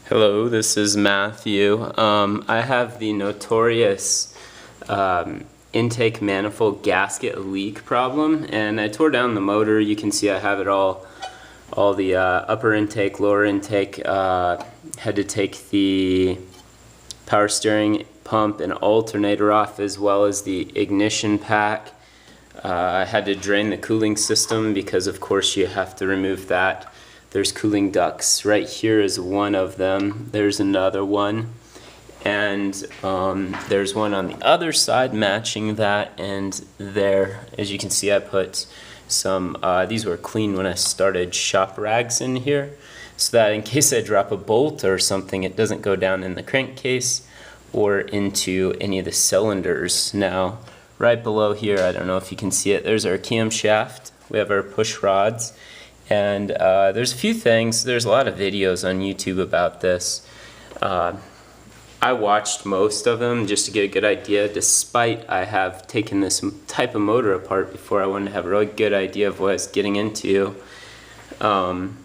Hello, this is Matthew. I have the notorious intake manifold gasket leak problem, and I tore down the motor. You can see I have it all the upper intake, lower intake. Had to take the power steering pump and alternator off, as well as the ignition pack. I had to drain the cooling system because of course you have to remove that. There's cooling ducts. Right here is one of them. There's another one. And there's one on the other side matching that. And there, as you can see, I put some, these were clean when I started, shop rags in here, so that in case I drop a bolt or something, it doesn't go down in the crankcase or into any of the cylinders. Now, right below here, I don't know if you can see it, there's our camshaft. We have our push rods. And there's a few things, there's a lot of videos on YouTube about this. I watched most of them just to get a good idea, despite I have taken this type of motor apart before. I wanted to have a really good idea of what I was getting into. Again,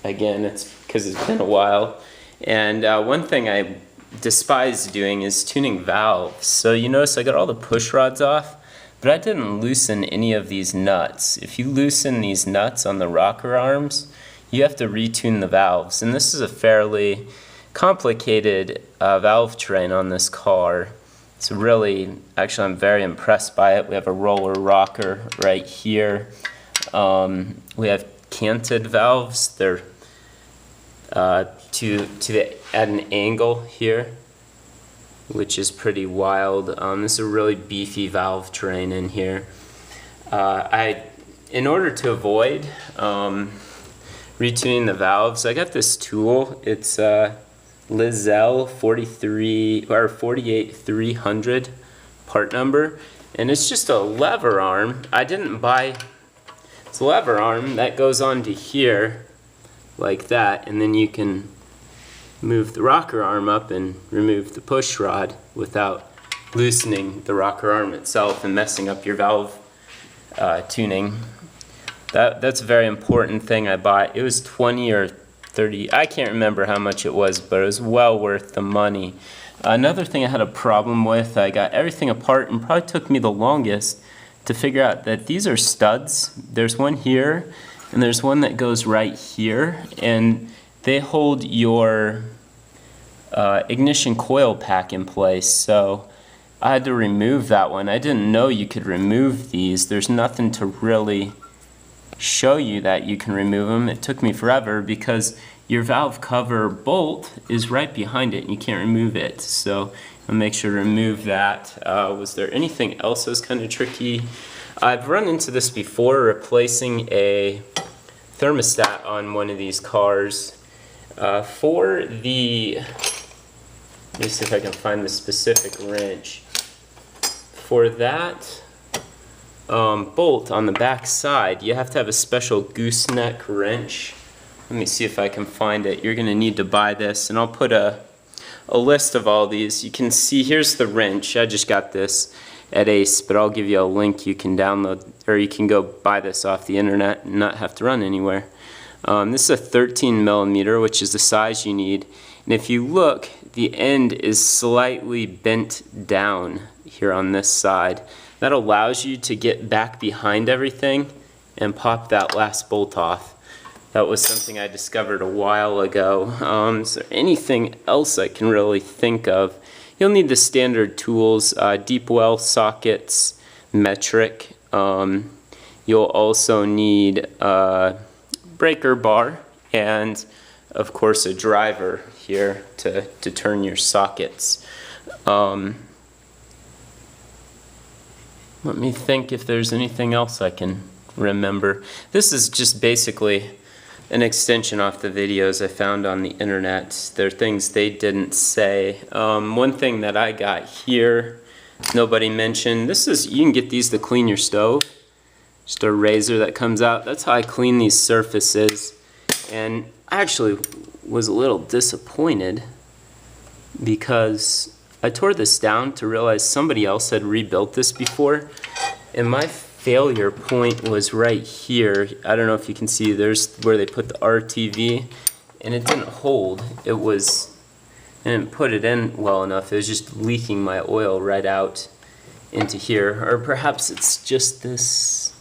it's because it's been a while. And one thing I despise doing is tuning valves. So you notice I got all the push rods off, but I didn't loosen any of these nuts. If you loosen these nuts on the rocker arms, you have to retune the valves. And this is a fairly complicated valve train on this car. It's really, actually I'm very impressed by it. We have a roller rocker right here. We have canted valves. They're at an angle here, which is pretty wild. This is a really beefy valve train in here. In order to avoid retuning the valves, I got this tool. It's Lizelle 48300 part number, and it's just a lever arm. It's a lever arm that goes onto here like that, and then you can move the rocker arm up and remove the push rod without loosening the rocker arm itself and messing up your valve tuning. That's a very important thing I bought. It was 20 or 30, I can't remember how much it was, but it was well worth the money. Another thing I had a problem with, I got everything apart and probably took me the longest to figure out that these are studs. There's one here and there's one that goes right here, and they hold your ignition coil pack in place. So I had to remove that one. I didn't know you could remove these. There's nothing to really show you that you can remove them. It took me forever because your valve cover bolt is right behind it and you can't remove it. So I'll make sure to remove that. Was there anything else that was kind of tricky? I've run into this before, replacing a thermostat on one of these cars. For the, let me see if I can find the specific wrench. For that bolt on the back side, you have to have a special gooseneck wrench. Let me see if I can find it. You're going to need to buy this, and I'll put a list of all these. You can see, here's the wrench. I just got this at Ace, but I'll give you a link you can download, or you can go buy this off the internet and not have to run anywhere. This is a 13 millimeter, which is the size you need. And if you look, the end is slightly bent down here on this side. That allows you to get back behind everything and pop that last bolt off. That was something I discovered a while ago. Is there anything else I can really think of? You'll need the standard tools, deep well sockets, metric. You'll also need a breaker bar and of course a driver here to turn your sockets. Let me think if there's anything else I can remember. This is just basically an extension off the videos I found on the internet. There are things they didn't say. One thing that I got here, nobody mentioned, this is, you can get these to clean your stove. Just a razor that comes out. That's how I clean these surfaces. And I actually was a little disappointed because I tore this down to realize somebody else had rebuilt this before, and my failure point was right here. I don't know if you can see, there's where they put the RTV, and it didn't hold. I didn't put it in well enough. It was just leaking my oil right out into here. Or perhaps it's just this.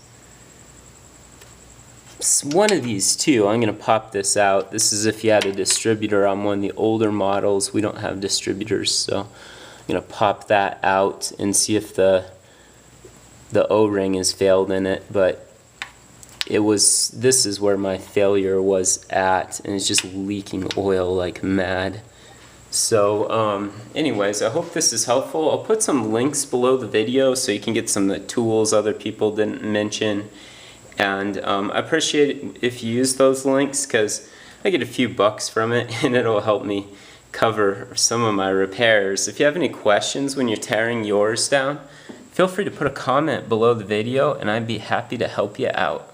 It's one of these two. I'm going to pop this out. This is if you had a distributor on one of the older models. We don't have distributors, so I'm going to pop that out and see if the O-ring has failed in it. But this is where my failure was at, and it's just leaking oil like mad. So anyways, I hope this is helpful. I'll put some links below the video so you can get some of the tools other people didn't mention. And I appreciate it if you use those links, because I get a few bucks from it and it'll help me cover some of my repairs. If you have any questions when you're tearing yours down, feel free to put a comment below the video and I'd be happy to help you out.